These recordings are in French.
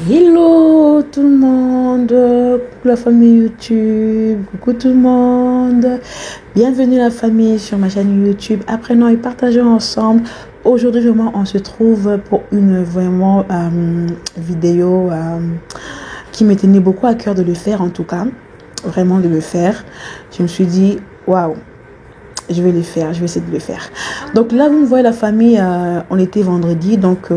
Hello tout le monde, coucou la famille YouTube, coucou tout le monde, bienvenue la famille sur ma chaîne YouTube, apprenons et partageons ensemble. Aujourd'hui vraiment on se trouve pour une vraiment vidéo qui me tenait beaucoup à cœur de le faire, en tout cas, vraiment de le faire. Je me suis dit waouh, je vais le faire, je vais essayer de le faire. Donc là vous me voyez la famille, on était vendredi, donc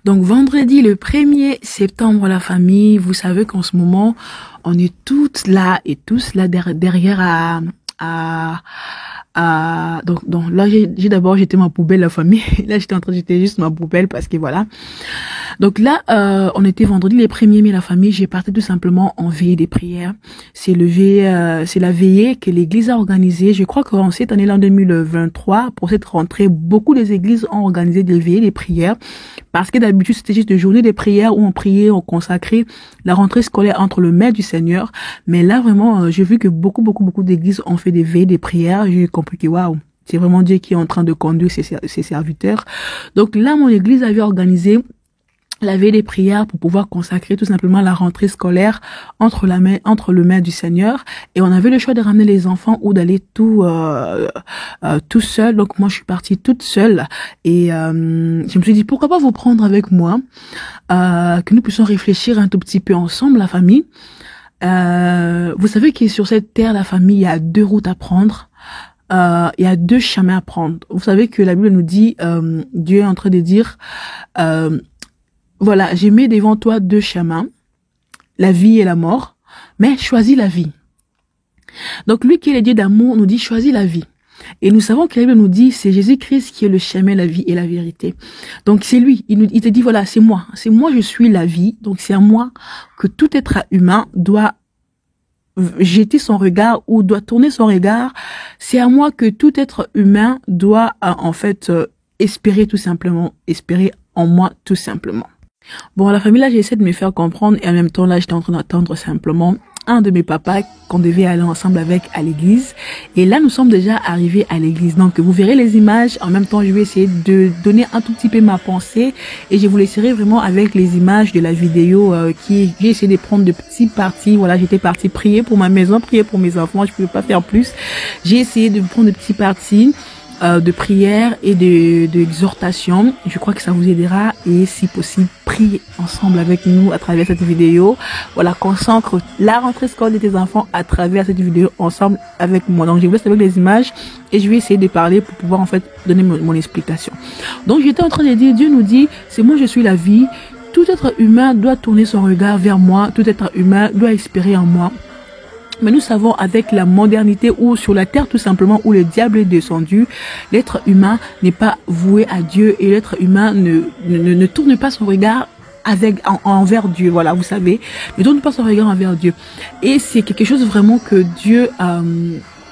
vendredi le 1er septembre, la famille, vous savez qu'en ce moment, on est toutes là et tous là derrière donc là j'ai d'abord jeté ma poubelle, la famille. Là j'étais juste ma poubelle parce que voilà. Donc là on était vendredi le 1er mai, la famille, j'ai parti tout simplement en veillée des prières. C'est la veillée que l'église a organisée. Je crois qu'en cette année-là, en 2023, pour cette rentrée, beaucoup des églises ont organisé des veillées des prières parce que d'habitude c'était juste des journées de prières où on priait, on consacrait la rentrée scolaire entre le maire du Seigneur. Mais là vraiment j'ai vu que beaucoup d'églises ont fait des veillées des prières. J'ai compris que waouh, c'est vraiment Dieu qui est en train de conduire ses serviteurs. Donc là mon église avait organisé la veille des prières pour pouvoir consacrer tout simplement la rentrée scolaire entre le maire du Seigneur, et on avait le choix de ramener les enfants ou d'aller tout seul. Donc moi je suis partie toute seule et je me suis dit pourquoi pas vous prendre avec moi, que nous puissions réfléchir un tout petit peu ensemble, la famille. Vous savez que sur cette terre, la famille, il y a 2 routes à prendre. Il y a 2 chemins à prendre. Vous savez que la Bible nous dit, Dieu est en train de dire, voilà, j'ai mis devant toi 2 chemins, la vie et la mort, mais choisis la vie. Donc lui qui est le Dieu d'amour nous dit choisis la vie. Et nous savons que la Bible nous dit c'est Jésus-Christ qui est le chemin, la vie et la vérité. Donc c'est lui, il te dit voilà, c'est moi je suis la vie. Donc c'est à moi que tout être humain doit jeter son regard ou doit tourner son regard. C'est à moi que tout être humain doit espérer tout simplement, espérer en moi tout simplement. Bon, la famille, là, j'essaie de me faire comprendre et en même temps, là, j'étais en train d'attendre simplement un de mes papas qu'on devait aller ensemble avec à l'église. Et là, nous sommes déjà arrivés à l'église. Donc, vous verrez les images. En même temps, je vais essayer de donner un tout petit peu ma pensée et je vous laisserai vraiment avec les images de la vidéo j'ai essayé de prendre de petits parties. Voilà, j'étais partie prier pour ma maison, prier pour mes enfants. Je ne pouvais pas faire plus. J'ai essayé de prendre de petits parties de prière et d'exhortation. Je crois que ça vous aidera et si possible, priez ensemble avec nous à travers cette vidéo. Voilà, concentre la rentrée scolaire de tes enfants à travers cette vidéo ensemble avec moi. Donc je vous laisse avec les images et je vais essayer de parler pour pouvoir en fait donner mon explication. Donc j'étais en train de dire, Dieu nous dit, c'est moi je suis la vie. Tout être humain doit tourner son regard vers moi. Tout être humain doit espérer en moi. Mais nous savons avec la modernité ou sur la terre tout simplement où le diable est descendu, l'être humain n'est pas voué à Dieu et l'être humain ne tourne pas son regard envers Dieu. Voilà, vous savez, ne tourne pas son regard envers Dieu. Et c'est quelque chose vraiment que Dieu...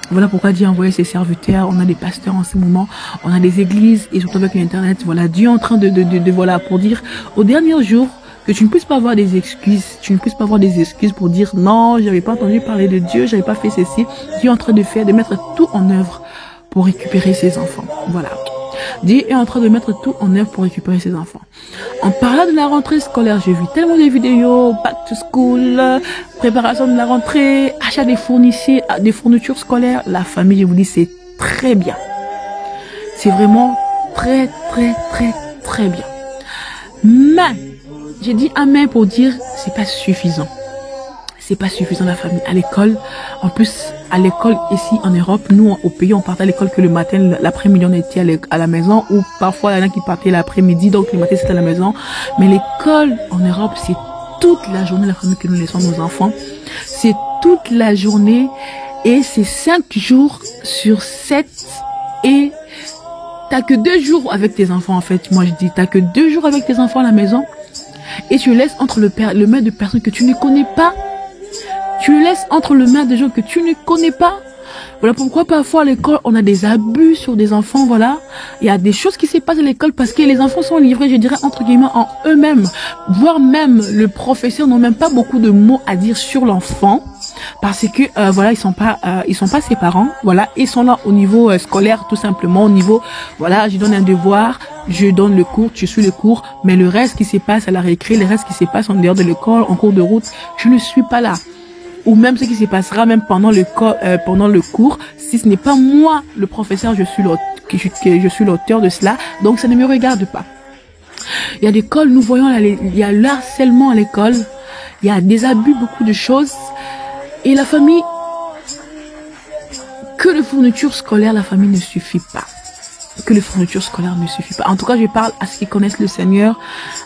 voilà pourquoi Dieu a envoyé ses serviteurs. On a des pasteurs en ce moment, on a des églises et surtout avec l'internet. Voilà, Dieu est en train de voilà, pour dire au dernier jour, que tu ne puisses pas avoir des excuses, pour dire non, j'avais pas entendu parler de Dieu, j'avais pas fait ceci. Dieu est en train de mettre tout en œuvre pour récupérer ses enfants. Voilà. Dieu est en train de mettre tout en œuvre pour récupérer ses enfants. En parlant de la rentrée scolaire, j'ai vu tellement de vidéos, back to school, préparation de la rentrée, achat des fournitures scolaires. La famille, je vous dis, c'est très bien. C'est vraiment très bien. Mais j'ai dit amen pour dire c'est pas suffisant. C'est pas suffisant la famille. À l'école, en plus, à l'école ici en Europe, nous au pays, on partait à l'école que le matin, l'après-midi on était à la maison, ou parfois il y en a qui partaient l'après-midi, donc le matin c'était à la maison. Mais l'école en Europe, c'est toute la journée la famille que nous laissons nos enfants. C'est toute la journée et c'est 5 jours sur 7 et t'as que 2 jours avec tes enfants en fait. Moi je dis, t'as que 2 jours avec tes enfants à la maison. Et tu le laisses entre le main de personnes que tu ne connais pas. Tu le laisses entre le main de gens que tu ne connais pas. Voilà pourquoi parfois à l'école, on a des abus sur des enfants, voilà. Il y a des choses qui se passent à l'école parce que les enfants sont livrés, je dirais, entre guillemets, en eux-mêmes. Voire même, le professeur n'a même pas beaucoup de mots à dire sur l'enfant. parce que voilà, ils sont pas ses parents, voilà, ils sont là au niveau scolaire tout simplement, au niveau voilà, je donne un devoir, je donne le cours, tu suis le cours, mais le reste qui se passe à la récré, le reste qui se passe en dehors de l'école, en cours de route, je ne suis pas là. Ou même ce qui se passera même pendant le cours, si ce n'est pas moi le professeur, je suis l'auteur de cela, donc ça ne me regarde pas. Il y a des l'école, nous voyons il y a le harcèlement à l'école, il y a des abus, beaucoup de choses, et la famille, que les fournitures scolaires, la famille ne suffit pas. Que les fournitures scolaires ne suffit pas. En tout cas, je parle à ceux qui connaissent le Seigneur,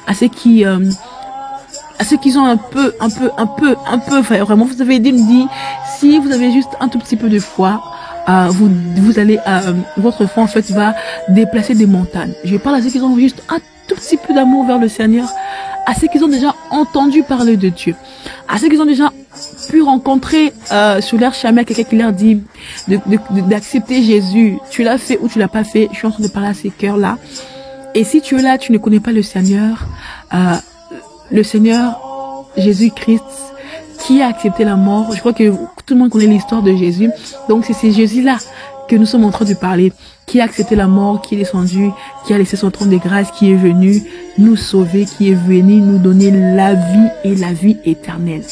à ceux qui ont un peu, enfin, vraiment, vous avez dit, si vous avez juste un tout petit peu de foi, vous allez, votre foi, en fait, va déplacer des montagnes. Je parle à ceux qui ont juste un tout petit peu d'amour vers le Seigneur, à ceux qui ont déjà entendu parler de Dieu, à ceux qui ont déjà pu rencontrer sur leur chemin quelqu'un qui leur dit d'accepter Jésus. Tu l'as fait ou tu l'as pas fait. Je suis en train de parler à ces cœurs-là. Et si tu es là, tu ne connais pas le Seigneur Jésus-Christ, qui a accepté la mort. Je crois que tout le monde connaît l'histoire de Jésus. Donc c'est Jésus-là que nous sommes en train de parler, qui a accepté la mort, qui est descendu, qui a laissé son trône de grâce, qui est venu nous sauver, qui est venu nous donner la vie et la vie éternelle.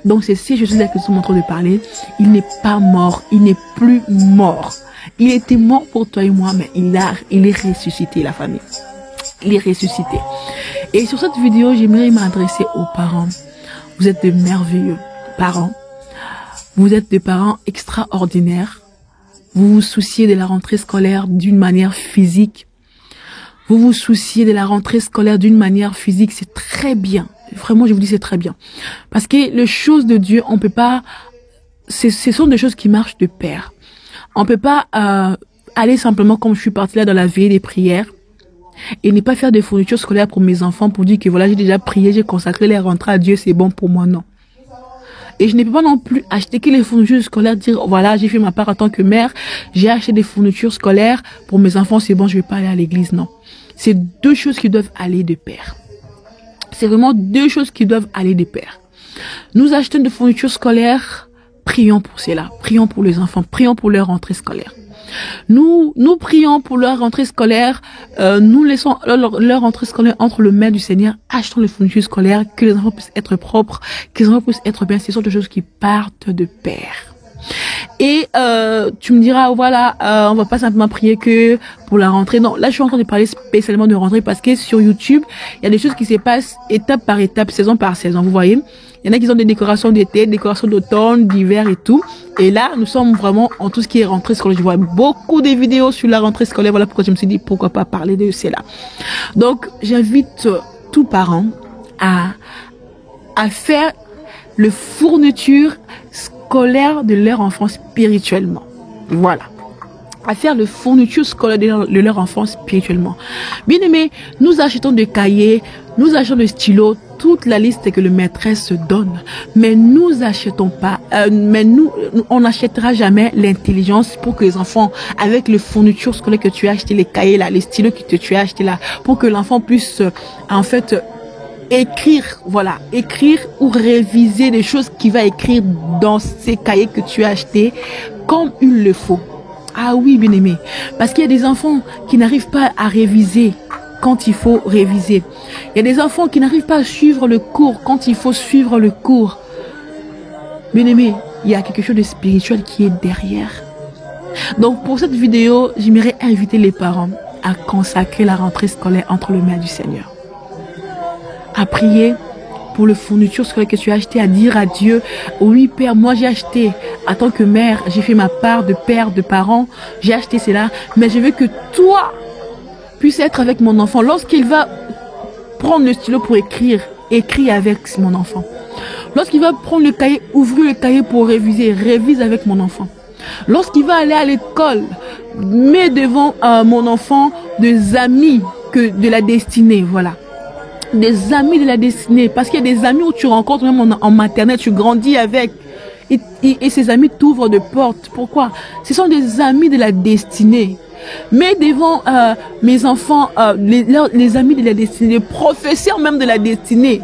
Donc c'est Jésus-là que nous sommes en train de parler. Il n'est pas mort, il n'est plus mort. Il était mort pour toi et moi, mais il est ressuscité, la famille. Il est ressuscité. Et sur cette vidéo, j'aimerais m'adresser aux parents. Vous êtes de merveilleux parents. Vous êtes des parents extraordinaires. Vous vous souciez de la rentrée scolaire d'une manière physique. Vous vous souciez de la rentrée scolaire d'une manière physique. C'est très bien. Vraiment, je vous dis, c'est très bien. Parce que les choses de Dieu, on peut pas... Ce sont des choses qui marchent de pair. On peut pas aller simplement comme je suis partie là dans la veille des prières et ne pas faire des fournitures scolaires pour mes enfants pour dire que voilà, j'ai déjà prié, j'ai consacré les rentrées à Dieu, c'est bon pour moi, non. Et je ne peux pas non plus acheter que les fournitures scolaires, dire voilà, j'ai fait ma part en tant que mère, j'ai acheté des fournitures scolaires pour mes enfants, c'est bon, je vais pas aller à l'église, non. C'est deux choses qui doivent aller de pair. C'est vraiment deux choses qui doivent aller de pair. Nous achetons des fournitures scolaires, prions pour cela, prions pour les enfants, prions pour leur rentrée scolaire. Nous prions pour leur rentrée scolaire, nous laissons leur rentrée scolaire entre les mains du Seigneur, achetons les fournitures scolaires, que les enfants puissent être propres, que les enfants puissent être bien, ce sont des choses qui partent de pair. Et tu me diras, voilà, on va pas simplement prier que pour la rentrée. Non, là je suis en train de parler spécialement de rentrée parce que sur YouTube, il y a des choses qui se passent étape par étape, saison par saison, vous voyez. Il y en a qui ont des décorations d'été, des décorations d'automne, d'hiver et tout. Et là, nous sommes vraiment en tout ce qui est rentrée scolaire. Je vois beaucoup de vidéos sur la rentrée scolaire. Voilà pourquoi je me suis dit, pourquoi pas parler de cela. Donc, j'invite tous parents à faire le fourniture scolaire de leur enfant spirituellement. Voilà. À faire le fourniture scolaire de leur enfant spirituellement. Bien aimé, nous achetons des cahiers, nous achetons des stylos, toute la liste que le maîtresse donne. Mais nous achetons pas, on n'achètera jamais l'intelligence pour que les enfants, avec les fournitures scolaires que tu as acheté, les cahiers là, les stylos que tu as acheté là, pour que l'enfant puisse, en fait, écrire, voilà, écrire ou réviser des choses qu'il va écrire dans ces cahiers que tu as achetés comme il le faut. Ah oui, bien aimé. Parce qu'il y a des enfants qui n'arrivent pas à réviser quand il faut réviser. Il y a des enfants qui n'arrivent pas à suivre le cours quand il faut suivre le cours. Bien aimé, il y a quelque chose de spirituel qui est derrière. Donc pour cette vidéo, j'aimerais inviter les parents à consacrer la rentrée scolaire entre les mains du Seigneur. À prier pour le fourniture scolaire que tu as acheté, à dire à Dieu, oui Père, moi j'ai acheté, en tant que mère, j'ai fait ma part de père, de parent, j'ai acheté cela, mais je veux que toi puisses être avec mon enfant. Lorsqu'il va prendre le stylo pour écrire, écris avec mon enfant. Lorsqu'il va prendre le cahier, ouvrir le cahier pour réviser, révise avec mon enfant. Lorsqu'il va aller à l'école, mets devant mon enfant des amis de la destinée, voilà. Des amis de la destinée, parce qu'il y a des amis où tu rencontres même en maternelle, tu grandis avec, et ces amis t'ouvrent de portes. Pourquoi? Ce sont des amis de la destinée. Mais devant mes enfants, les amis de la destinée, les professeurs même de la destinée,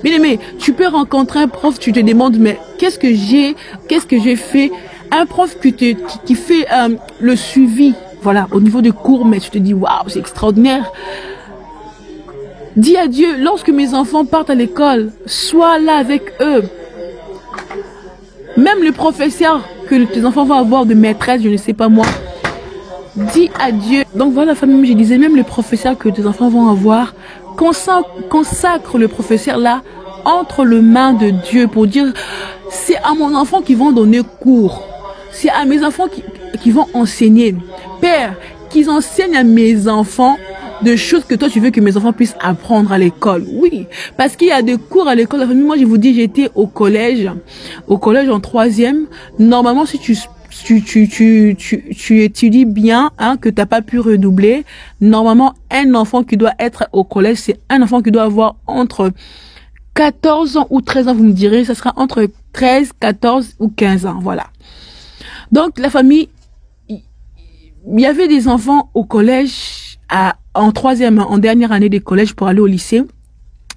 Bien aimé, tu peux rencontrer un prof, tu te demandes, mais qu'est-ce que j'ai fait? Un prof qui fait le suivi, voilà, au niveau des cours, mais tu te dis, waouh, c'est extraordinaire. Dis à Dieu, lorsque mes enfants partent à l'école, sois là avec eux. Même le professeur que tes enfants vont avoir de maîtresse, je ne sais pas moi, dis à Dieu. Donc voilà, famille, je disais, même le professeur que tes enfants vont avoir, consacre le professeur là entre les mains de Dieu pour dire, c'est à mon enfant qui vont donner cours. C'est à mes enfants qui vont enseigner. Père, qu'ils enseignent à mes enfants de choses que toi tu veux que mes enfants puissent apprendre à l'école. Oui, parce qu'il y a des cours à l'école. Moi, je vous dis, j'étais au collège en 3e. Normalement, si tu étudies bien, hein, que t'as pas pu redoubler, normalement, un enfant qui doit être au collège, c'est un enfant qui doit avoir entre 14 ans ou 13 ans, vous me direz, ça sera entre 13, 14 ou 15 ans, voilà. Donc, la famille, il y avait des enfants au collège, en 3e, en dernière année de collège pour aller au lycée.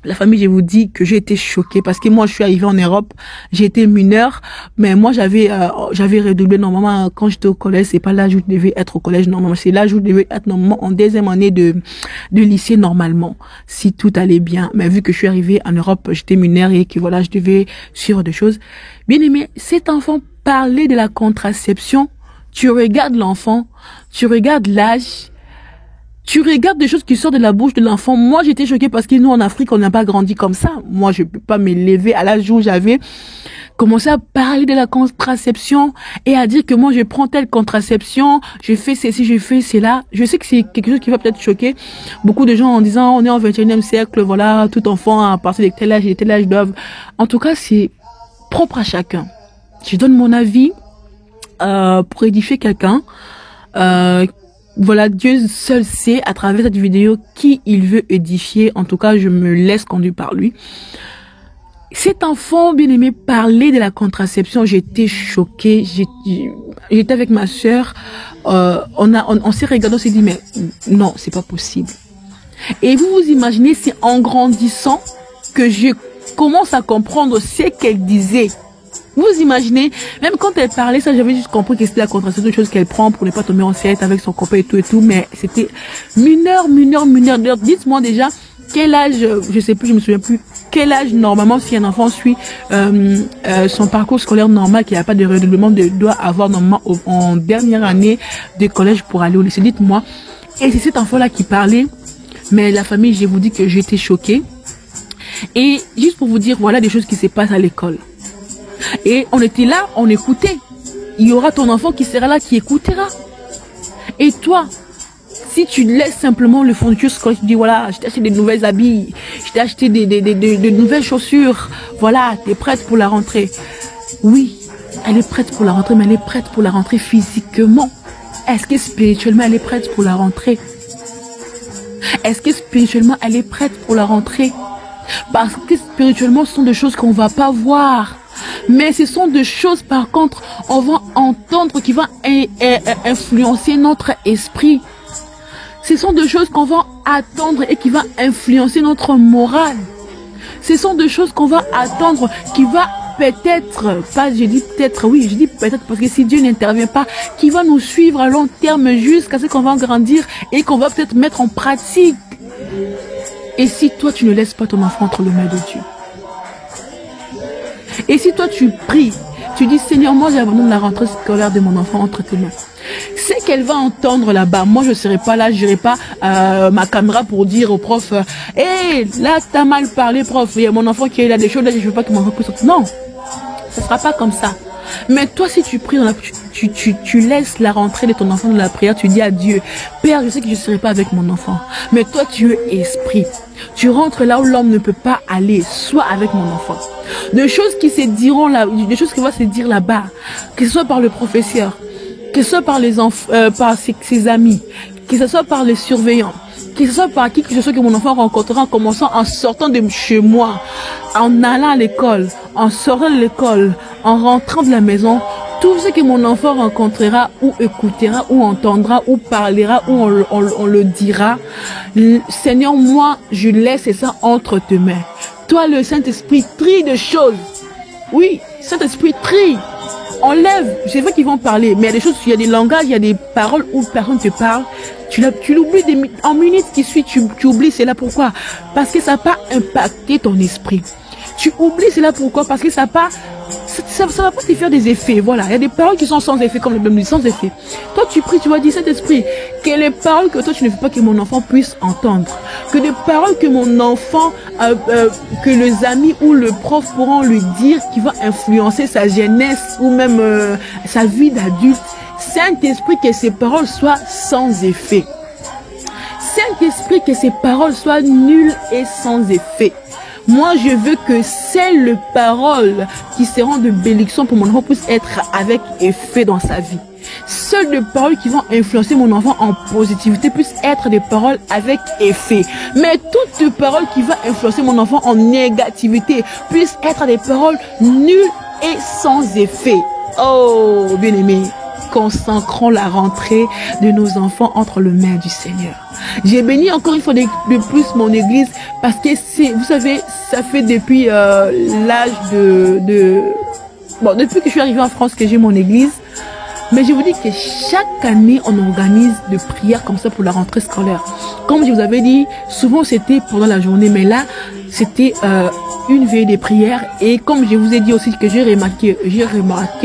La famille, je vous dis que j'ai été choquée parce que moi, je suis arrivée en Europe, j'ai été mineure, mais moi, j'avais redoublé normalement quand j'étais au collège. C'est pas l'âge où je devais être au collège normalement, c'est l'âge où je devais être normalement en 2e année de lycée normalement, si tout allait bien. Mais vu que je suis arrivée en Europe, j'étais mineure et que voilà, je devais suivre des choses. Bien aimé, cet enfant parlait de la contraception. Tu regardes l'enfant, tu regardes l'âge, tu regardes des choses qui sortent de la bouche de l'enfant. Moi, j'étais choquée parce que nous, en Afrique, on n'a pas grandi comme ça. Moi, je peux pas m'élever à l'âge où j'avais commencé à parler de la contraception et à dire que moi, je prends telle contraception, je fais ceci, je fais cela. Je sais que c'est quelque chose qui va peut-être choquer beaucoup de gens en disant, on est en 21e siècle, voilà, tout enfant, à partir de tel âge et tel âge doivent. En tout cas, c'est propre à chacun. Je donne mon avis, pour édifier quelqu'un, voilà, Dieu seul sait à travers cette vidéo qui il veut édifier. En tout cas, je me laisse conduire par lui. Cet enfant bien-aimé parlait de la contraception. J'étais choquée. J'étais avec ma sœur. On s'est regardé, on s'est dit, mais non, c'est pas possible. Et vous vous imaginez, c'est en grandissant que je commence à comprendre ce qu'elle disait. Vous imaginez, même quand elle parlait, ça, j'avais juste compris que c'était la contraception, une chose qu'elle prend pour ne pas tomber enceinte avec son copain et tout, mais c'était mineur. Dites-moi déjà, quel âge, je sais plus, je me souviens plus, quel âge, normalement, si un enfant suit, son parcours scolaire normal, qu'il n'y a pas de redoublement, doit avoir normalement en dernière année de collège pour aller au lycée. Dites-moi. Et c'est cet enfant-là qui parlait, mais la famille, je vous dis que j'étais choquée. Et juste pour vous dire, voilà des choses qui se passent à l'école. Et on était là, on écoutait. Il y aura ton enfant qui sera là, qui écoutera. Et toi, si tu laisses simplement le fourniture scolaire, tu dis voilà, je t'ai acheté des nouvelles habits, je t'ai acheté de nouvelles chaussures, voilà, tu es prête pour la rentrée. Oui, elle est prête pour la rentrée, mais elle est prête pour la rentrée physiquement. Est-ce que spirituellement, elle est prête pour la rentrée? Est-ce que spirituellement, elle est prête pour la rentrée? Parce que spirituellement, ce sont des choses qu'on ne va pas voir. Mais ce sont des choses, par contre, on va entendre qui vont influencer notre esprit. Ce sont des choses qu'on va attendre et qui vont influencer notre morale. Ce sont des choses qu'on va attendre qui va peut-être, pas je dis peut-être, oui, je dis peut-être parce que si Dieu n'intervient pas, qui va nous suivre à long terme jusqu'à ce qu'on va grandir et qu'on va peut-être mettre en pratique. Et si toi, tu ne laisses pas ton enfant entre les mains de Dieu? Et si toi, tu pries, tu dis, Seigneur, moi, j'abandonne la rentrée scolaire de mon enfant entre tes mains. C'est qu'elle va entendre là-bas. Moi, je ne serai pas là, je n'aurai pas ma caméra pour dire au prof, hé, là, t'as mal parlé, prof, il y a mon enfant qui est là, des choses, là, je ne veux pas que mon enfant puisse sortir. Non, ça ne sera pas comme ça. Mais toi, si tu pries, tu laisses la rentrée de ton enfant dans la prière, tu dis à Dieu, Père, je sais que je ne serai pas avec mon enfant, mais toi, tu es esprit. Tu rentres là où l'homme ne peut pas aller, soit avec mon enfant. Des choses qui se diront là, des choses qui vont se dire là-bas, que ce soit par le professeur, que ce soit par les par ses amis, que ce soit par les surveillants, que ce soit par qui que ce soit que mon enfant rencontrera en commençant, en sortant de chez moi, en allant à l'école, en sortant de l'école, en rentrant de la maison, tout ce que mon enfant rencontrera ou écoutera ou entendra ou parlera ou on le dira, Seigneur, moi, je laisse ça entre tes mains. Toi, le Saint-Esprit trie de choses. Oui, Saint-Esprit trie. Enlève. C'est vrai qu'ils vont parler, mais il y a des choses, il y a des langages, il y a des paroles où personne te parle. Tu l'oublies en minutes qui suivent, tu oublies. C'est là pourquoi? Parce que ça n'a pas impacté ton esprit. Tu oublies, c'est là pourquoi? Parce que ça n'a pas... Ça va pas te faire des effets, voilà. Il y a des paroles qui sont sans effet, comme le Bible dit, sans effet. Toi, tu pries, tu vas dire, Saint-Esprit, que les paroles que toi, tu ne veux pas que mon enfant puisse entendre, que les paroles que mon enfant, que les amis ou le prof pourront lui dire, qui va influencer sa jeunesse ou même sa vie d'adulte, Saint-Esprit, que ces paroles soient sans effet. Saint-Esprit, que ces paroles soient nulles et sans effet. Moi, je veux que celles paroles qui seront de bénédiction pour mon enfant puissent être avec effet dans sa vie. Seules les paroles qui vont influencer mon enfant en positivité puissent être des paroles avec effet. Mais toutes les paroles qui vont influencer mon enfant en négativité puissent être des paroles nulles et sans effet. Oh, bien-aimé, consacrons la rentrée de nos enfants entre les mains du Seigneur. J'ai béni encore une fois de plus mon église parce que vous savez, ça fait depuis l'âge bon, depuis que je suis arrivée en France que j'ai mon église. Mais je vous dis que chaque année, on organise des prières comme ça pour la rentrée scolaire. Comme je vous avais dit, souvent c'était pendant la journée, mais là, c'était une veille des prières. Et comme je vous ai dit aussi que j'ai remarqué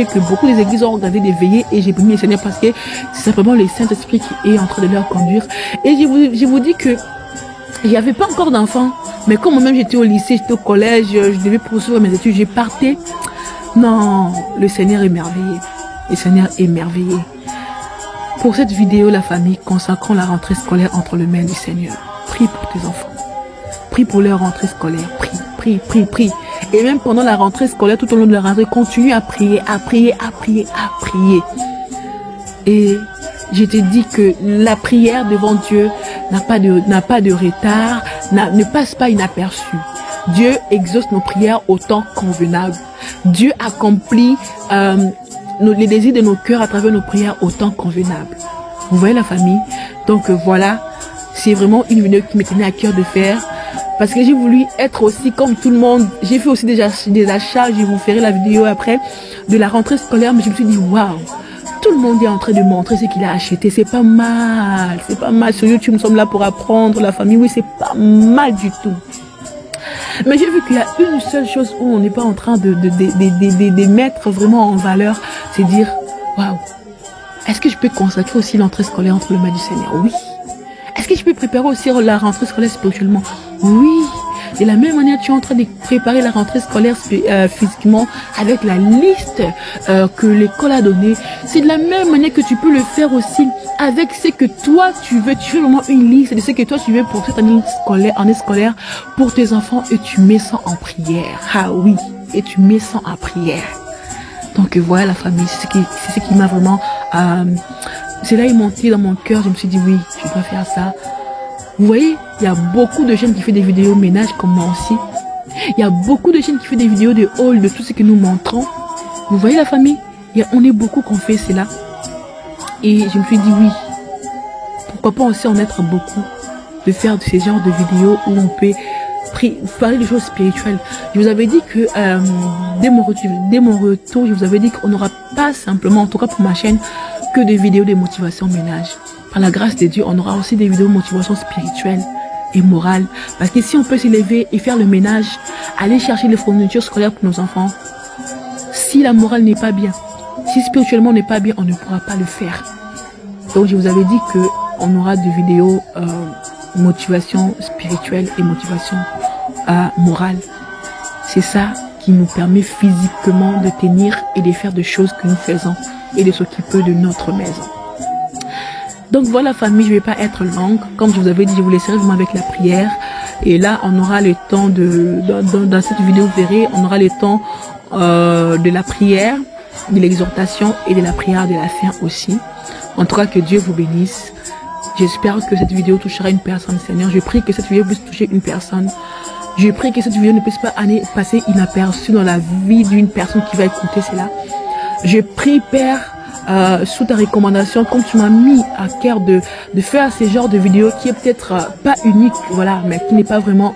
que beaucoup des églises ont organisé des veillées et j'ai béni le Seigneur parce que c'est simplement le Saint-Esprit qui est en train de leur conduire. Et je vous dis que il n'y avait pas encore d'enfants, mais comme moi-même j'étais au lycée, j'étais au collège, je devais poursuivre mes études, j'ai parté. Non, le Seigneur est merveilleux. Le Seigneur est merveilleux. Pour cette vidéo, la famille, consacrons la rentrée scolaire entre les mains du Seigneur. Prie pour tes enfants. Prie pour leur rentrée scolaire. Prie, prie, prie, prie. Et même pendant la rentrée scolaire, tout au long de la rentrée, continue à prier, à prier, à prier, à prier. Et je te dis que la prière devant Dieu n'a pas de retard, ne passe pas inaperçu. Dieu exauce nos prières au temps convenable. Dieu accomplit les désirs de nos cœurs à travers nos prières au temps convenable. Vous voyez la famille? Donc voilà, c'est vraiment une vidéo qui me tenait à cœur de faire. Parce que j'ai voulu être aussi comme tout le monde. J'ai fait aussi des achats, je vous ferai la vidéo après, de la rentrée scolaire. Mais je me suis dit, waouh, tout le monde est en train de montrer ce qu'il a acheté. C'est pas mal, c'est pas mal. Sur YouTube, nous sommes là pour apprendre, la famille, oui, c'est pas mal du tout. Mais j'ai vu qu'il y a une seule chose où on n'est pas en train de mettre vraiment en valeur, c'est dire, waouh, est-ce que je peux consacrer aussi l'entrée scolaire entre les mains du Seigneur? Oui. Est-ce que je peux préparer aussi la rentrée scolaire spirituellement? Oui. De la même manière, tu es en train de préparer la rentrée scolaire physiquement avec la liste que l'école a donnée. C'est de la même manière que tu peux le faire aussi avec ce que toi tu veux. Tu fais vraiment une liste de ce que toi tu veux pour cette année scolaire pour tes enfants et tu mets ça en prière. Ah oui, et tu mets ça en prière. Donc voilà la famille, c'est ce qui m'a vraiment... c'est là il est monté dans mon cœur, je me suis dit oui, tu dois faire ça. Vous voyez, il y a beaucoup de chaînes qui font des vidéos ménage comme moi aussi. Il y a beaucoup de chaînes qui font des vidéos de haul, de tout ce que nous montrons. Vous voyez la famille, on est beaucoup qu'on fait cela. Et je me suis dit oui, pourquoi pas aussi en être beaucoup, de faire de ces genres de vidéos où on peut parler de choses spirituelles. Je vous avais dit que dès mon retour, je vous avais dit qu'on n'aura pas simplement, en tout cas pour ma chaîne, que des vidéos de motivation ménage. Par la grâce de Dieu, on aura aussi des vidéos de motivation spirituelle et morale. Parce que si on peut s'élever et faire le ménage, aller chercher les fournitures scolaires pour nos enfants, si la morale n'est pas bien, si spirituellement on n'est pas bien, on ne pourra pas le faire. Donc je vous avais dit qu'on aura des vidéos motivation spirituelle et motivation morale. C'est ça qui nous permet physiquement de tenir et de faire des choses que nous faisons et de s'occuper de notre maison. Donc voilà famille, je ne vais pas être longue. Comme je vous avais dit, je vous laisserai vraiment avec la prière. Et là, on aura le temps dans cette vidéo, vous verrez, on aura le temps de la prière, de l'exhortation et de la prière de la fin aussi. En tout cas, que Dieu vous bénisse. J'espère que cette vidéo touchera une personne, Seigneur. Je prie que cette vidéo puisse toucher une personne. Je prie que cette vidéo ne puisse pas passer inaperçue dans la vie d'une personne qui va écouter cela. Je prie, Père, sous ta recommandation, comme tu m'as mis à cœur de faire ce genre de vidéo qui est peut-être pas unique, voilà, mais qui n'est pas vraiment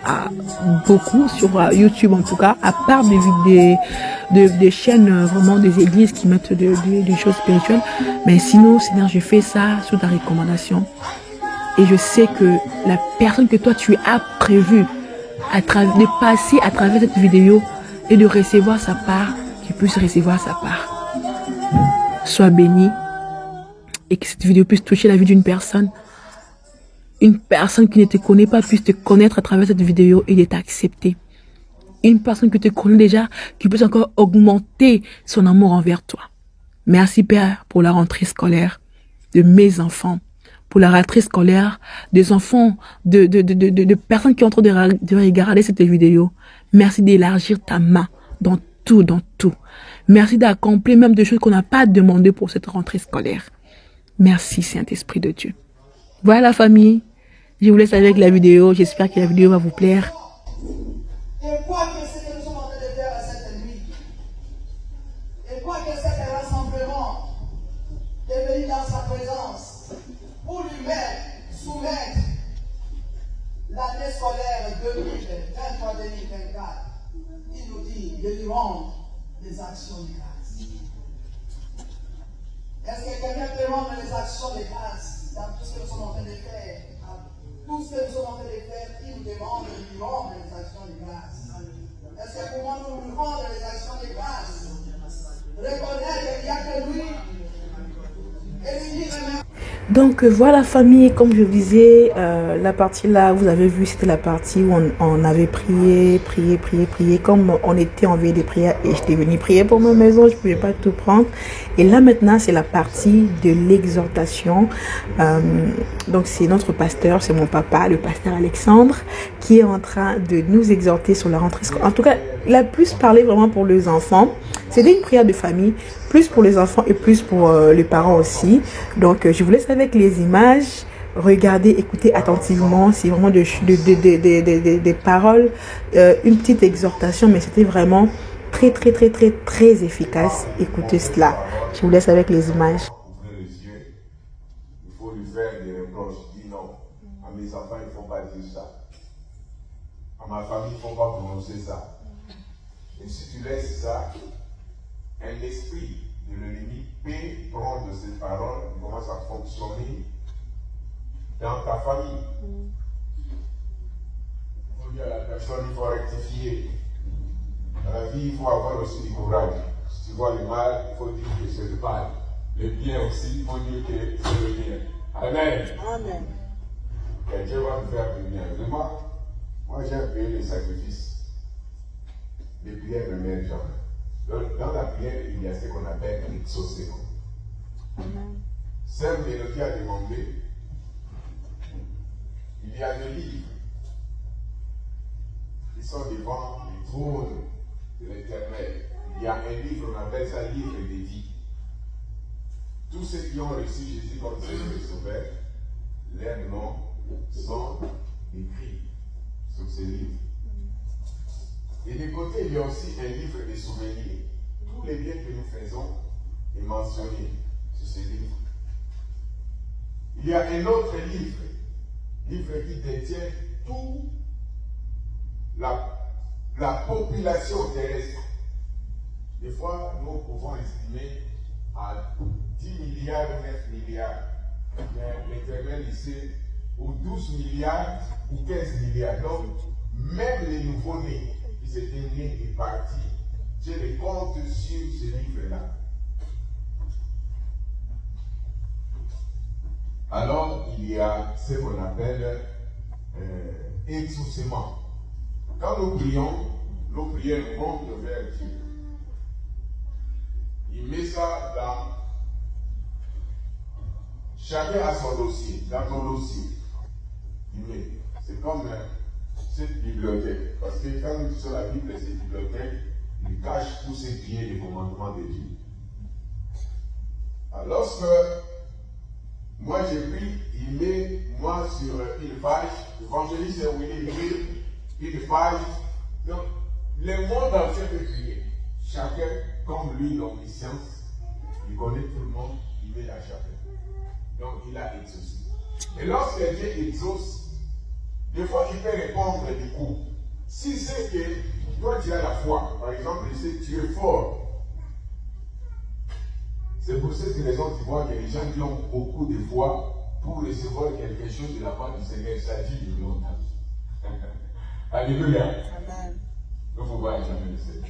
beaucoup sur YouTube en tout cas, à part des chaînes vraiment des églises qui mettent des choses spirituelles. Mais sinon, Seigneur, je fais ça sous ta recommandation. Et je sais que la personne que toi tu as prévu de passer à travers cette vidéo et de recevoir sa part, qu'il puisse recevoir sa part. Sois béni et que cette vidéo puisse toucher la vie d'une personne. Une personne qui ne te connaît pas puisse te connaître à travers cette vidéo et de t'accepter. Une personne qui te connaît déjà, qui puisse encore augmenter son amour envers toi. Merci Père pour la rentrée scolaire de mes enfants, pour la rentrée scolaire des enfants, de personnes qui sont en train de regarder cette vidéo. Merci d'élargir ta main dans tout, dans tout. Merci d'accomplir même des choses qu'on n'a pas demandé pour cette rentrée scolaire. Merci Saint-Esprit de Dieu. Voilà la famille. Je vous laisse avec la vidéo. J'espère que la vidéo va vous plaire. Et quoi que ce que nous sommes en train de faire à cette nuit, et quoi que cet rassemblement est venu dans sa présence pour lui soumettre l'année scolaire 2023-2024, il nous dit de lui rendre des actions de grâce. Est-ce que quelqu'un peut rendre les actions de grâce dans tout ce que nous sommes en train de faire? Tout ce que nous sommes en train de faire, il nous demande de lui rendre les actions de grâce. Est-ce que pour moi nous lui rendre les actions de grâce? Reconnaître qu'il n'y a que lui et lui dire merci. Donc voilà famille, comme je vous disais, la partie là, vous avez vu, c'était la partie où on avait prié, comme on était en veille de prière et j'étais venu prier pour ma maison, je ne pouvais pas tout prendre. Et là maintenant, c'est la partie de l'exhortation. Donc c'est notre pasteur, c'est mon papa, le pasteur Alexandre, qui est en train de nous exhorter sur la rentrée scolaire. En tout cas, il a plus parlé vraiment pour les enfants. C'était une prière de famille, plus pour les enfants et plus pour les parents aussi. Donc je vous laisse avec les images. Regardez, écoutez attentivement. C'est vraiment des paroles, une petite exhortation, mais c'était vraiment très efficace. Écoutez cela. Je vous laisse avec les images. Ouvrir les yeux, il faut lui faire des reproches. Dis non, à mes enfants, il ne faut pas dire ça. À ma famille, il ne faut pas prononcer ça. Et si tu laisses ça, un esprit de l'ennemi peut prendre ces paroles et commence à fonctionner dans ta famille. Il faut dire à la personne, il faut rectifier. Dans la vie, il faut avoir aussi du courage. Si tu vois le mal, il faut dire que c'est le mal. Le bien aussi, il faut dire que c'est le bien. Amen. Amen. Et Dieu va me faire du bien. Moi j'ai payé les sacrifices. Les prières ne mènent jamais. Dans la prière, il y a ce qu'on appelle l'exaucement. Sœur Mélodie a demandé, il y a des livres qui sont devant le trône de l'Éternel. Il y a un livre, on appelle ça livre de vie. Tous ceux qui ont reçu Jésus comme Seigneur et Sauveur, leurs noms sont écrits sur ces livres. Et de côté, il y a aussi un livre de souvenirs. Tous les biens que nous faisons est mentionné sur ce livre. Il y a un autre livre qui détient toute la population terrestre. Des fois, nous pouvons estimer à 10 milliards ou 9 milliards. Mais l'Éternel ici, ou 12 milliards ou 15 milliards. Donc, même les nouveaux-nés qui étaient nés et partis, Dieu les compte sur ce livre-là. Alors, il y a ce qu'on appelle exaucement. Quand nous prions, nos prières montent vers Dieu. Il met ça dans... Chacun a son dossier, dans ton dossier. Il met. C'est comme cette bibliothèque. Parce que quand nous disons la Bible, cette bibliothèque, il cache tous ces biens et commandements de Dieu. Alors, lorsque moi j'ai pris, il met moi sur une page, l'évangéliste Willy une page. Donc, le monde entier peut crier. Chacun, comme lui, l'omniscience, il connaît tout le monde, il met la chapelle. Donc il a exaucé. Et lorsque Dieu exauce, des fois il peut répondre du coup. Si c'est que toi tu as la foi, par exemple, il sait que tu es fort. C'est pour cette raison tu vois que les gens qui ont beaucoup de foi pour recevoir quelque chose de la part du Seigneur, ça dure longtemps. Alléluia. Amen. Il faut voir jamais le Seigneur.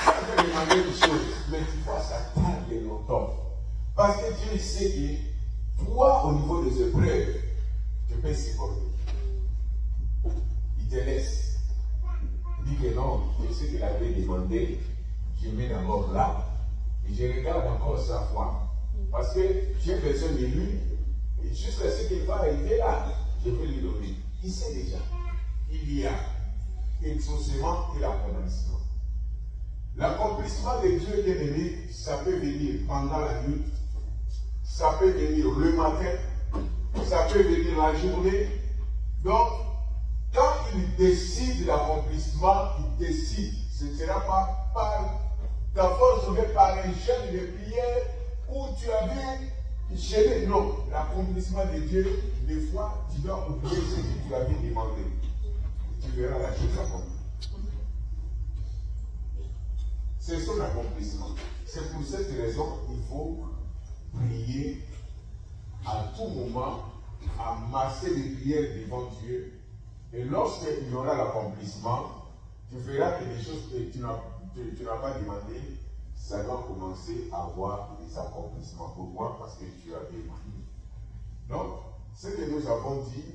Je vais demander une chose, mais tu vois, ça tarde longtemps. Parce que Dieu sait que toi, au niveau des épreuves, tu peux supporter. Il te laisse. Il dit que non, je sais qu'il avait demandé, je mets d'abord là, et je regarde encore sa foi. Parce que j'ai besoin de lui, et jusqu'à ce qu'il va arriver là, je vais lui donner. Il sait déjà. Il y a exaucement et l'accomplissement. L'accomplissement de Dieu bien aimé, ça peut venir pendant la nuit, ça peut venir le matin, ça peut venir la journée. Donc, quand il décide l'accomplissement, il décide. Ce ne sera pas par ta force, mais par un jeûne de prière où tu avais gêné. Non, l'accomplissement de Dieu, des fois, tu dois oublier ce que tu avais demandé. Tu verras la chose accomplie. C'est son accomplissement. C'est pour cette raison qu'il faut prier à tout moment, amasser des prières devant Dieu. Et lorsqu'il y aura l'accomplissement, tu verras que les choses que tu n'as pas demandées, ça va commencer à avoir des accomplissements. Pourquoi? Parce que tu as demandé. Donc, ce que nous avons dit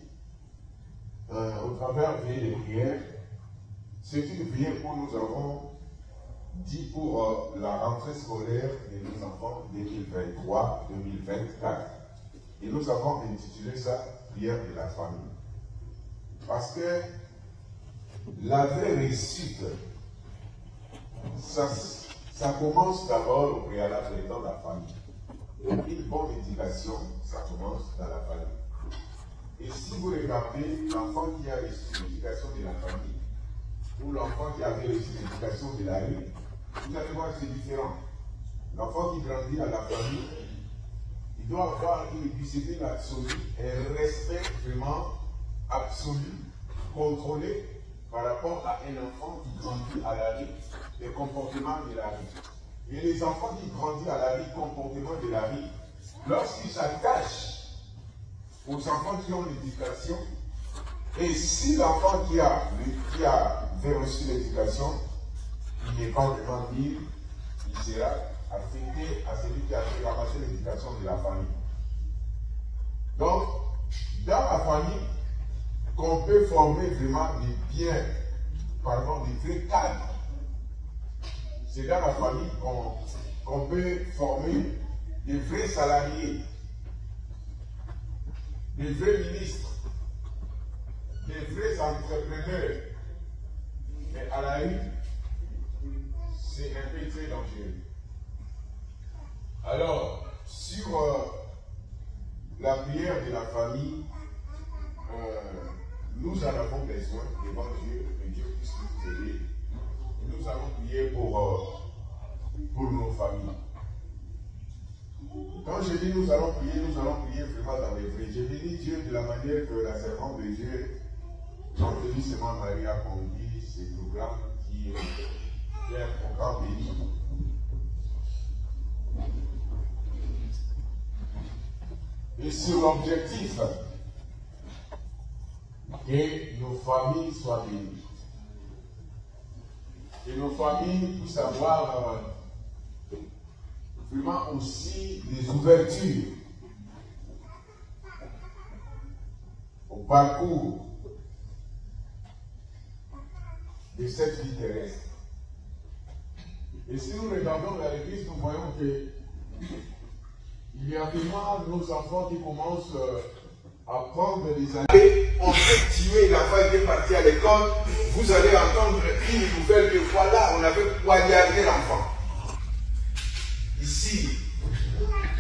au travers des prières, c'est une prière où nous avons dit pour la rentrée scolaire de nos enfants 2023-2024. Et nous avons intitulé ça prière de la famille. Parce que la vraie réussite, ça commence d'abord au préalable dans la famille. Une bonne éducation, ça commence dans la famille. Et si vous regardez l'enfant qui a reçu l'éducation de la famille, ou l'enfant qui avait reçu l'éducation de la rue, vous allez voir que c'est différent. L'enfant qui grandit à la famille, il doit avoir une discipline absolue, un respect vraiment absolu, contrôlé par rapport à un enfant qui grandit à la rue, les comportements de la rue. Et les enfants qui grandissent à la rue, comportements de la rue, lorsqu'ils s'attachent aux enfants qui ont l'éducation, et si l'enfant qui a reçu l'éducation, il n'est pas vraiment libre, il sera affecté à celui qui a ramassé l'éducation de la famille. Donc, dans la famille, qu'on peut former vraiment des vrais cadres. C'est dans la famille qu'on peut former des vrais salariés, des vrais ministres, des vrais entrepreneurs. Mais à la rue, c'est un peu très dangereux. Alors, sur la prière de la famille, nous en avons besoin devant Dieu, que Dieu puisse nous aider. Nous allons prier pour nos familles. Quand je dis nous allons prier vraiment dans les vrais. Je bénis Dieu de la manière que la servante de Dieu, Jean-Denis Marie, a conduit ce programme qui est un programme béni. Et sur l'objectif que nos familles soient bénies. Que nos familles puissent avoir vraiment aussi des ouvertures au parcours de cette vie terrestre. Et si nous regardons vers l'Église, nous voyons que il y a vraiment nos enfants qui commencent à prendre des années. On peut tuer l'enfant qui est parti à l'école. Vous allez entendre une nouvelle que voilà, on avait poignardé l'enfant. Ici,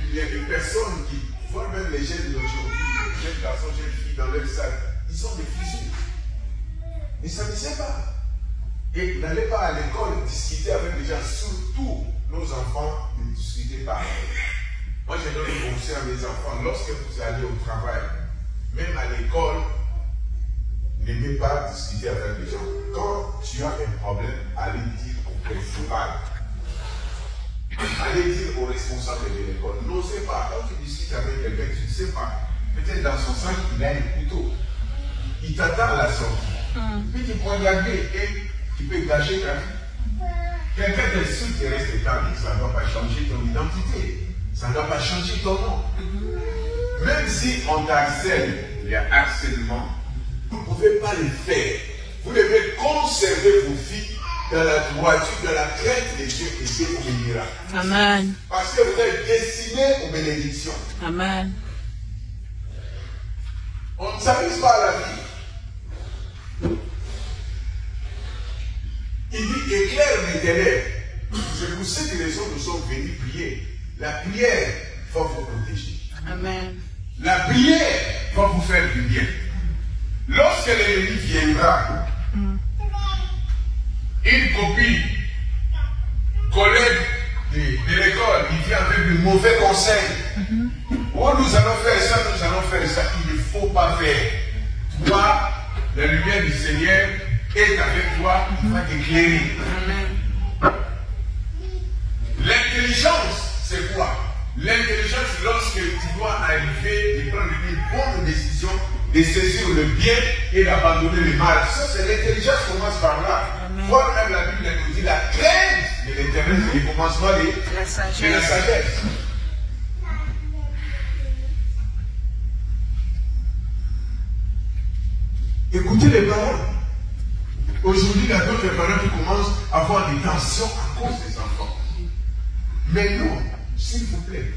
il y a des personnes qui voient même les jeunes d'aujourd'hui, les jeunes garçons, jeunes filles dans leur salle, ils ont des fissures. Mais ça ne sait pas. Et vous n'allez pas à l'école discuter avec les gens, surtout nos enfants, ne discutez pas. Moi, je donne des conseils à mes enfants. Lorsque vous allez au travail, même à l'école, n'aimez pas discuter avec les gens. Quand tu as un problème, allez dire au principal. Allez dire au responsable de l'école. N'osez pas. Quand tu discutes avec quelqu'un, tu ne sais pas. Peut-être dans son sac, il a un couteau. Il t'attend à la sortie. Puis tu prends la clé et tu peux gâcher ta vie. Quelqu'un t'insulte et reste établi. Ça ne doit pas changer ton identité. Ça ne doit pas changer ton nom. Même si on t'harcèle, il y a harcèlement, vous ne pouvez pas le faire. Vous devez conserver vos vies dans la droiture, dans la crainte de Dieu, et Dieu vous bénira. Amen. Parce que vous êtes destinés aux bénédictions. Amen. On ne s'amuse pas à la vie. Il dit éclaire mes ténèbres. C'est pour cette raison que nous sommes venus prier. La prière va vous protéger. Amen. La prière va vous faire du bien. Lorsque l'ennemi viendra, une copine, collègue de l'école, il vient avec de mauvais conseils. Oh, nous allons faire ça, nous allons faire ça. Il ne faut pas faire. Toi, la lumière du Seigneur est avec toi, il va t'éclairer. L'intelligence, c'est quoi? L'intelligence, lorsque tu dois arriver et prendre une bonne décision, de saisir le bien et d'abandonner le mal. Ça, c'est l'intelligence qui commence par là. Voir même la Bible nous dit la crainte de l'Éternel, c'est le commencement de la sagesse. Écoutez les parents. Aujourd'hui, il y a d'autres parents qui commencent à avoir des tensions à cause des enfants. Mais non, s'il vous plaît,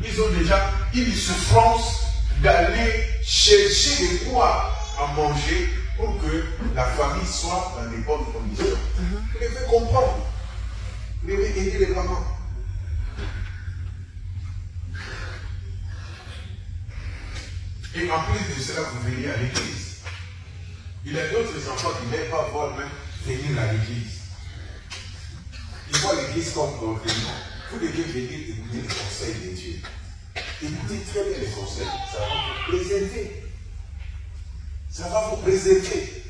ils ont déjà une souffrance d'aller chercher de quoi à manger pour que la famille soit dans les bonnes conditions. Vous devez comprendre. Vous devez aider les mamans. Et en plus de cela, vous venez à l'église. Il y a d'autres enfants qui n'aiment pas voir même venir à l'église. Ils voient l'église comme l'environnement. Vous devez venir écouter les conseils de Dieu. Écoutez très bien les conseils. Ça va vous préserver. Ça va vous préserver.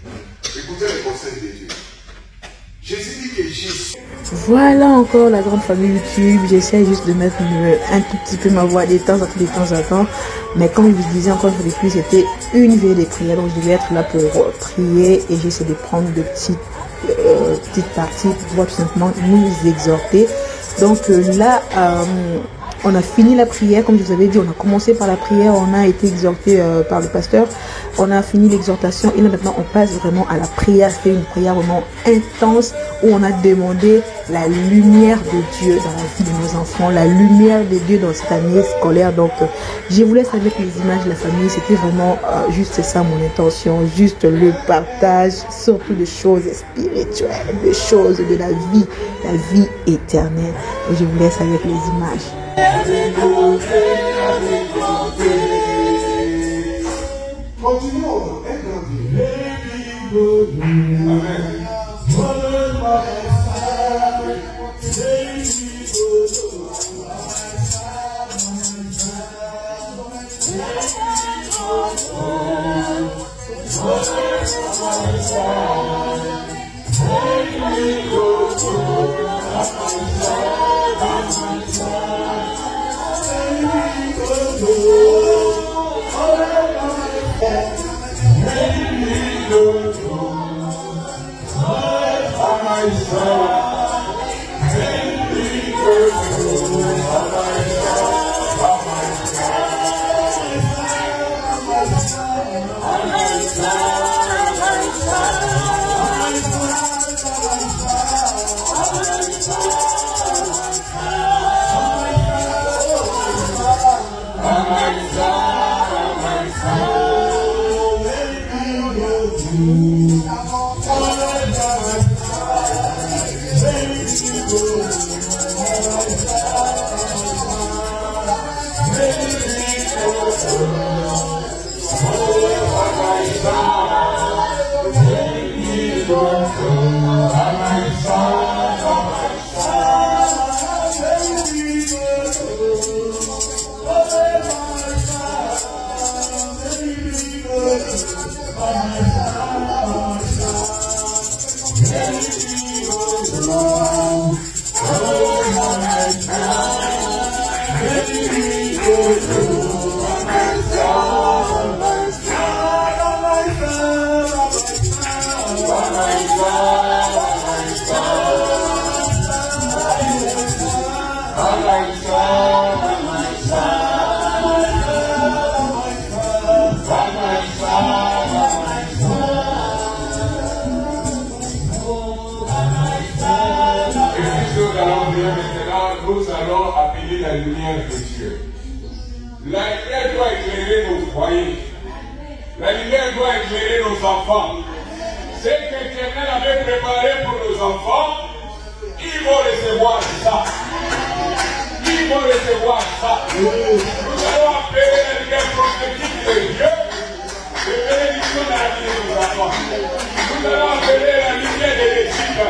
Écoutez les conseils de Dieu. Jésus dit que Jésus. Voilà encore la grande famille YouTube. J'essaie juste de mettre un tout petit peu ma voix de temps en temps. Mais comme je vous disais encore une fois de plus, c'était une veille de prière. Donc je devais être là pour prier. Et j'essaie de prendre de petites parties pour pouvoir tout simplement nous exhorter. Donc là, on a fini la prière, comme je vous avais dit, on a commencé par la prière, on a été exhorté par le pasteur, on a fini l'exhortation et là maintenant on passe vraiment à la prière. C'est une prière vraiment intense où on a demandé la lumière de Dieu dans la vie de nos enfants, la lumière de Dieu dans cette année scolaire. Donc je vous laisse avec les images de la famille, c'était vraiment juste ça mon intention, juste le partage, surtout des choses spirituelles, des choses de la vie éternelle. Donc, je vous laisse avec les images. Continuons, Amen. Nous allons appeler la lumière de Dieu. La lumière doit éclairer nos foyers. La lumière doit éclairer nos enfants. Ce que l'Éternel avait préparé pour nos enfants, ils vont recevoir ça. Ils vont recevoir ça. Nous allons appeler la lumière prophétique de Dieu, de bénédiction dans la vie de nos enfants. Nous allons appeler la lumière de l'éthique.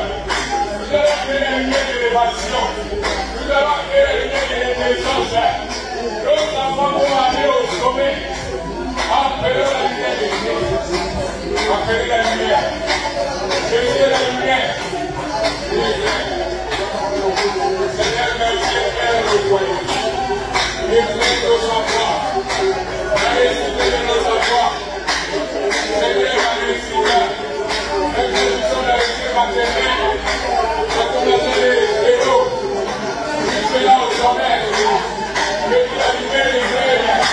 Nous allons appeler la lumière de l'évasion. Nous allons appeler la lumière de l'intelligence. Nos enfants vont aller au sommet. Appelez la lumière de Dieu. Appelez la lumière. Cherchez la lumière. Seigneur, merci éclaire nos foyers. Éclaire nos enfants. La réussite de nos enfants. Seigneur, la réussite. La réussite de la réussite maternelle. La commencer les héros. C'est là au sommet. Que la lumière éclaire.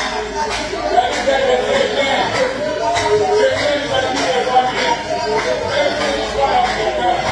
La lumière éclaire. Je fais la lumière des familles. Même si je sois dans mon cœur.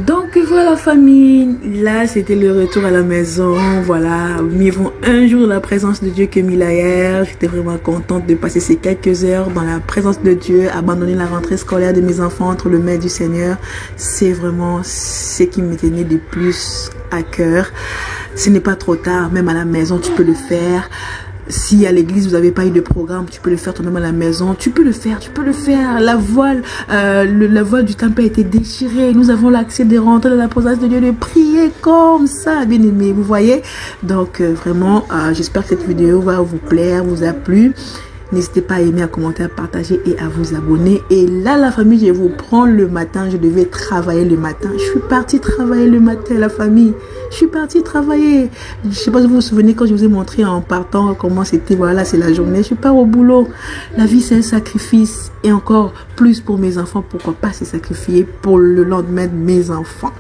Donc voilà famille, là c'était le retour à la maison, voilà, nous vivons un jour de la présence de Dieu que hier. J'étais vraiment contente de passer ces quelques heures dans la présence de Dieu, abandonner la rentrée scolaire de mes enfants entre le mains du Seigneur. C'est vraiment ce qui me tenait de plus à cœur. Ce n'est pas trop tard, même à la maison tu peux le faire. Si à l'église vous n'avez pas eu de programme, tu peux le faire toi-même à la maison. Tu peux le faire, tu peux le faire. La voile du temple a été déchirée. Nous avons l'accès de rentrer dans la présence de Dieu, de prier comme ça, bien aimé. Vous voyez? Donc vraiment, j'espère que cette vidéo va vous plaire, vous a plu. N'hésitez pas à aimer, à commenter, à partager et à vous abonner. Et là, la famille, je vous prends le matin. Je devais travailler le matin. Je suis partie travailler le matin, la famille. Je suis partie travailler. Je ne sais pas si vous vous souvenez quand je vous ai montré en partant comment c'était. Voilà, c'est la journée. Je pars au boulot. La vie, c'est un sacrifice. Et encore plus pour mes enfants. Pourquoi pas se sacrifier pour le lendemain de mes enfants?